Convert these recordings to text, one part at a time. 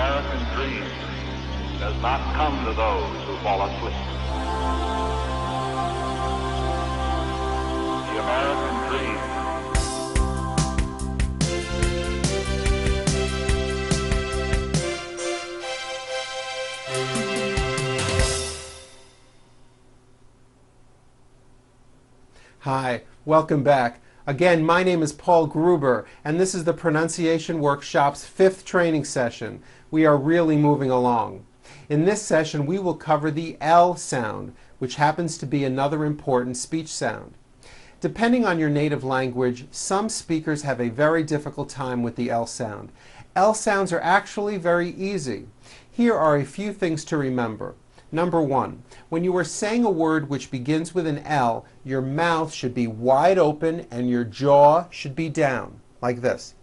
American dream does not come to those who fall asleep. The American dream. Hi, welcome back. Again, my name is Paul Gruber, and this is the Pronunciation Workshop's 5th training session. We are really moving along. In this session, we will cover the L sound, which happens to be another important speech sound. Depending on your native language, some speakers have a very difficult time with the L sound. L sounds are actually very easy. Here are a few things to remember. Number 1, when you are saying a word which begins with an L, your mouth should be wide open and your jaw should be down, like this.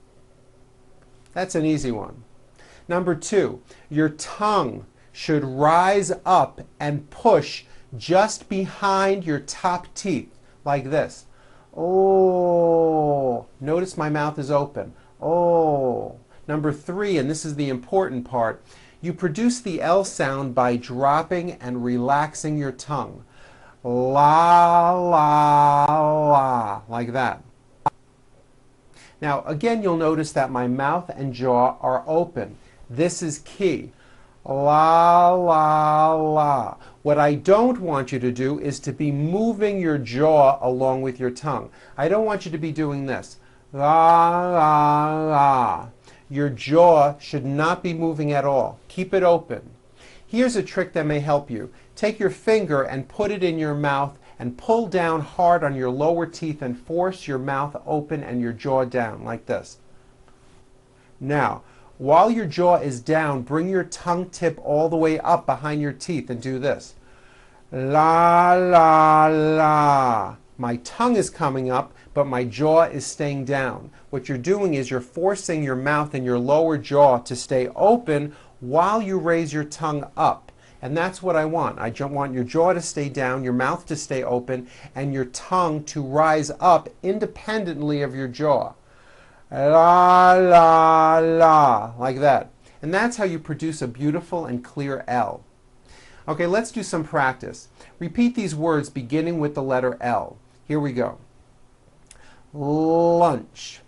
That's an easy one. Number 2, your tongue should rise up and push just behind your top teeth, like this. Oh, notice my mouth is open. Oh. Number 3, and this is the important part, you produce the L sound by dropping and relaxing your tongue. La, la, la, like that. Now, again, you'll notice that my mouth and jaw are open. This is key. La, la, la. What I don't want you to do is to be moving your jaw along with your tongue. I don't want you to be doing this. La, la, la. Your jaw should not be moving at all. Keep it open. Here's a trick that may help you. Take your finger and put it in your mouth and pull down hard on your lower teeth and force your mouth open and your jaw down, like this. Now, while your jaw is down, bring your tongue tip all the way up behind your teeth and do this. La, la, la. My tongue is coming up, but my jaw is staying down. What you're doing is you're forcing your mouth and your lower jaw to stay open while you raise your tongue up. And that's what I want. I want your jaw to stay down, your mouth to stay open, and your tongue to rise up independently of your jaw. La, la, la, like that. And that's how you produce a beautiful and clear L. Okay, let's do some practice. Repeat these words beginning with the letter L. Here we go. Lunch,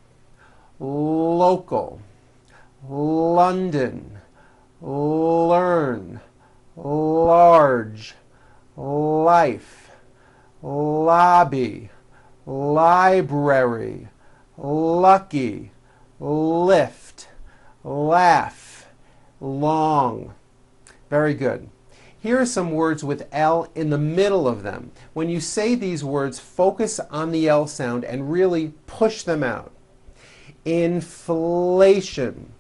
local, London, learn, large, life, lobby, library, lucky, lift, laugh, long. Very good. Here are some words with L in the middle of them. When you say these words, focus on the L sound and really push them out. Inflation,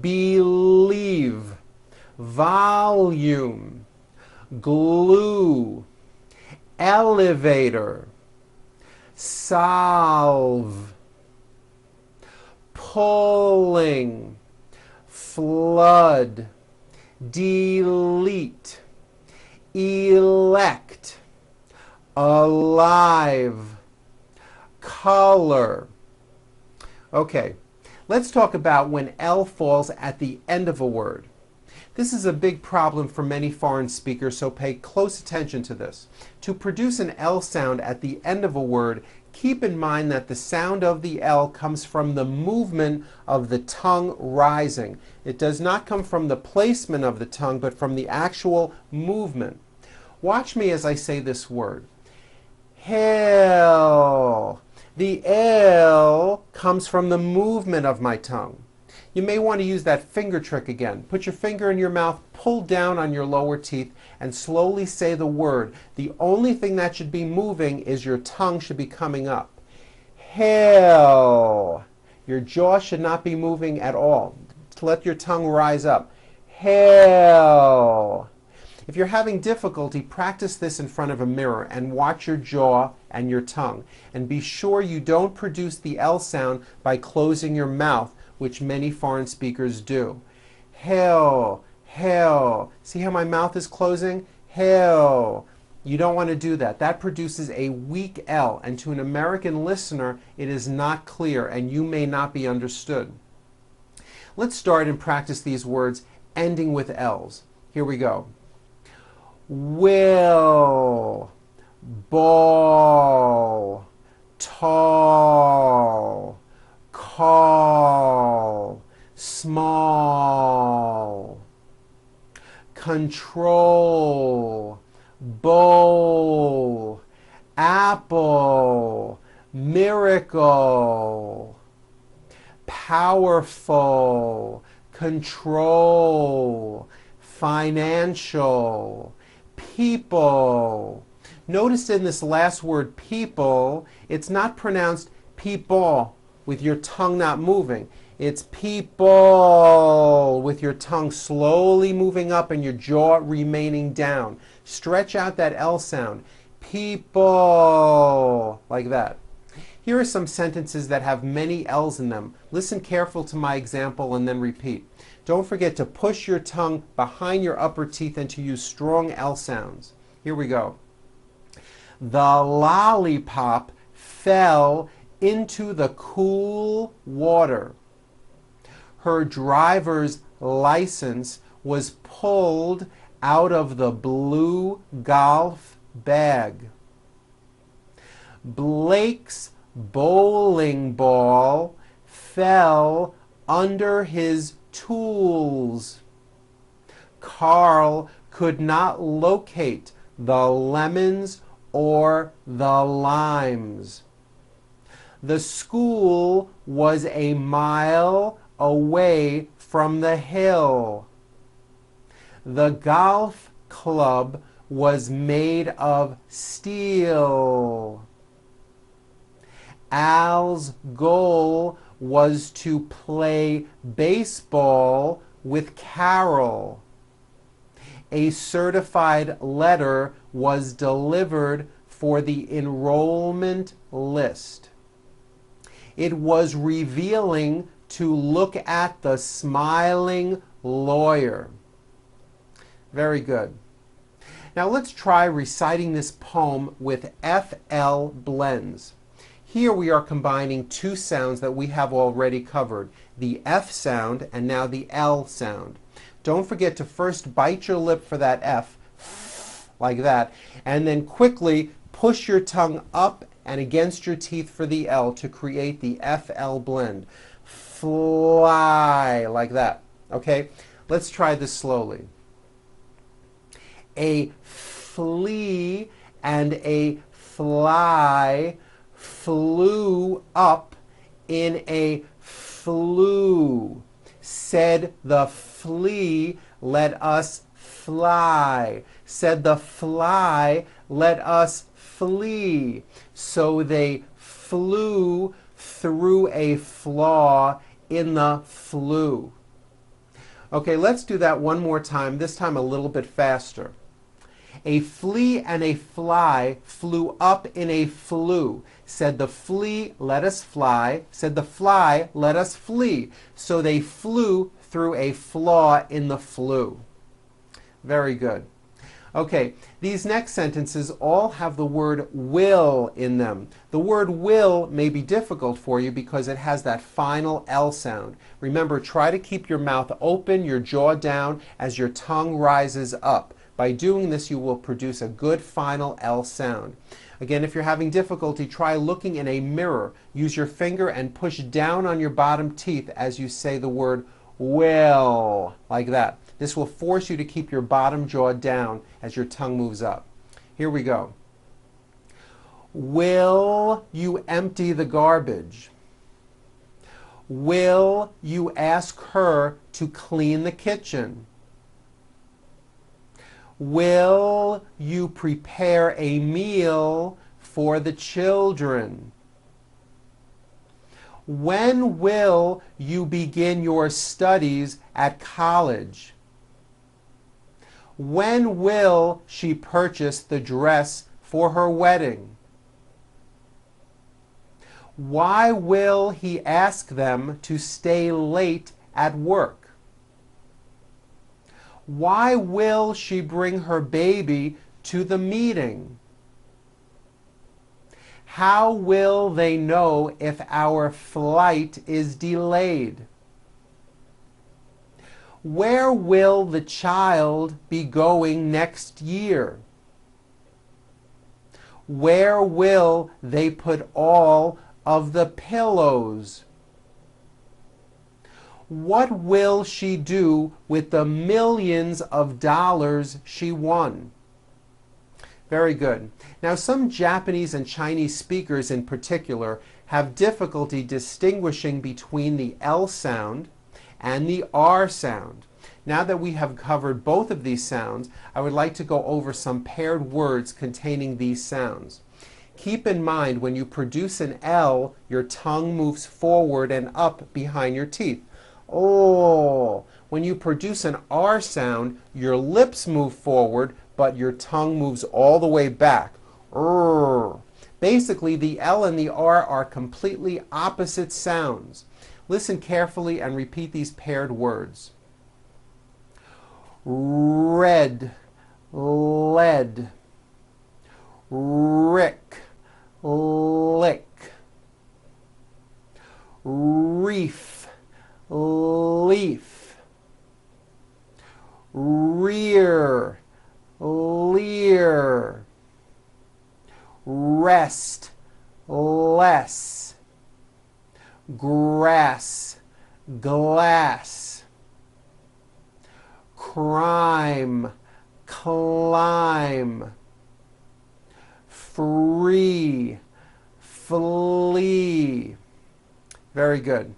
believe, volume, glue, elevator, solve, pulling, flood, delete, elect, alive, color. Okay, let's talk about when L falls at the end of a word. This is a big problem for many foreign speakers, so pay close attention to this. To produce an L sound at the end of a word, keep in mind that the sound of the L comes from the movement of the tongue rising. It does not come from the placement of the tongue, but from the actual movement. Watch me as I say this word. Hill. The L comes from the movement of my tongue. You may want to use that finger trick again. Put your finger in your mouth, pull down on your lower teeth, and slowly say the word. The only thing that should be moving is your tongue should be coming up. Hill. Your jaw should not be moving at all. Let your tongue rise up. Hill. If you're having difficulty, practice this in front of a mirror and watch your jaw and your tongue. And be sure you don't produce the L sound by closing your mouth, which many foreign speakers do. Hill, hill. See how my mouth is closing? Hill. You don't want to do that. That produces a weak L, and to an American listener, it is not clear, and you may not be understood. Let's start and practice these words ending with L's. Here we go. Will, ball, tall, call, small, control, bowl, apple, miracle, powerful, control, financial, people. Notice in this last word, people, it's not pronounced people with your tongue not moving. It's people with your tongue slowly moving up and your jaw remaining down. Stretch out that L sound. People, like that. Here are some sentences that have many L's in them. Listen careful to my example and then repeat. Don't forget to push your tongue behind your upper teeth and to use strong L sounds. Here we go. The lollipop fell into the cool water. Her driver's license was pulled out of the blue golf bag. Blake's bowling ball fell under his tools. Carl could not locate the lemons or the limes. The school was a mile away from the hill. The golf club was made of steel. Al's goal was to play baseball with Carol. A certified letter was delivered for the enrollment list. It was revealing to look at the smiling lawyer. Very good. Now let's try reciting this poem with FL blends. Here we are combining two sounds that we have already covered, the F sound and now the L sound. Don't forget to first bite your lip for that F, like that, and then quickly push your tongue up and against your teeth for the L to create the FL blend. Fly, like that. Okay? Let's try this slowly. A flea and a fly flew up in a flue. Said the flea, let us fly. Said the fly, let us flee. So they flew through a flaw in the flue. Okay, let's do that one more time, this time a little bit faster. A flea and a fly flew up in a flue. Said the flea, let us fly. Said the fly, let us flee. So they flew through a flaw in the flue. Very good. Okay, these next sentences all have the word will in them. The word will may be difficult for you because it has that final L sound. Remember, try to keep your mouth open, your jaw down as your tongue rises up. By doing this, you will produce a good final L sound. Again, if you're having difficulty, try looking in a mirror. Use your finger and push down on your bottom teeth as you say the word will, like that. This will force you to keep your bottom jaw down as your tongue moves up. Here we go. Will you empty the garbage? Will you ask her to clean the kitchen? Will you prepare a meal for the children? When will you begin your studies at college? When will she purchase the dress for her wedding? Why will he ask them to stay late at work? Why will she bring her baby to the meeting? How will they know if our flight is delayed? Where will the child be going next year? Where will they put all of the pillows? What will she do with the millions of dollars she won? Very good. Now, some Japanese and Chinese speakers in particular have difficulty distinguishing between the L sound and the R sound. Now that we have covered both of these sounds, I would like to go over some paired words containing these sounds. Keep in mind, when you produce an L, your tongue moves forward and up behind your teeth. Oh. When you produce an R sound, your lips move forward, but your tongue moves all the way back. Basically, the L and the R are completely opposite sounds. Listen carefully and repeat these paired words. Red, lead, rick, lick, reef, leaf, rear, leer, rest, less, grass, glass, crime, climb, free, flee. Very good.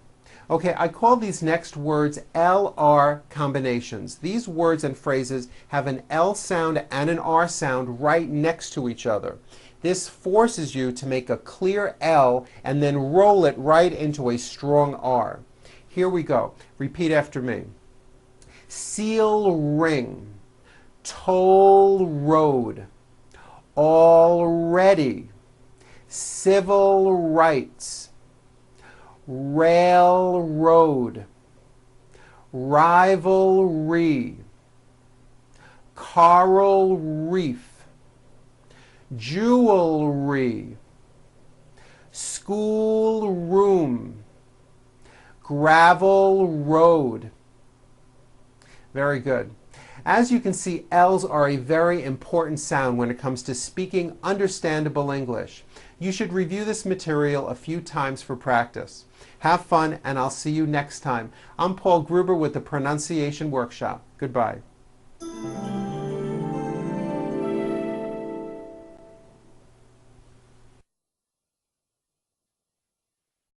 Okay, I call these next words LR combinations. These words and phrases have an L sound and an R sound right next to each other. This forces you to make a clear L and then roll it right into a strong R. Here we go. Repeat after me. Seal ring, toll road, already, civil rights, railroad, rivalry, coral reef, jewelry, school room, gravel road. Very good. As you can see, L's are a very important sound when it comes to speaking understandable English. You should review this material a few times for practice. Have fun, and I'll see you next time. I'm Paul Gruber with the Pronunciation Workshop. Goodbye.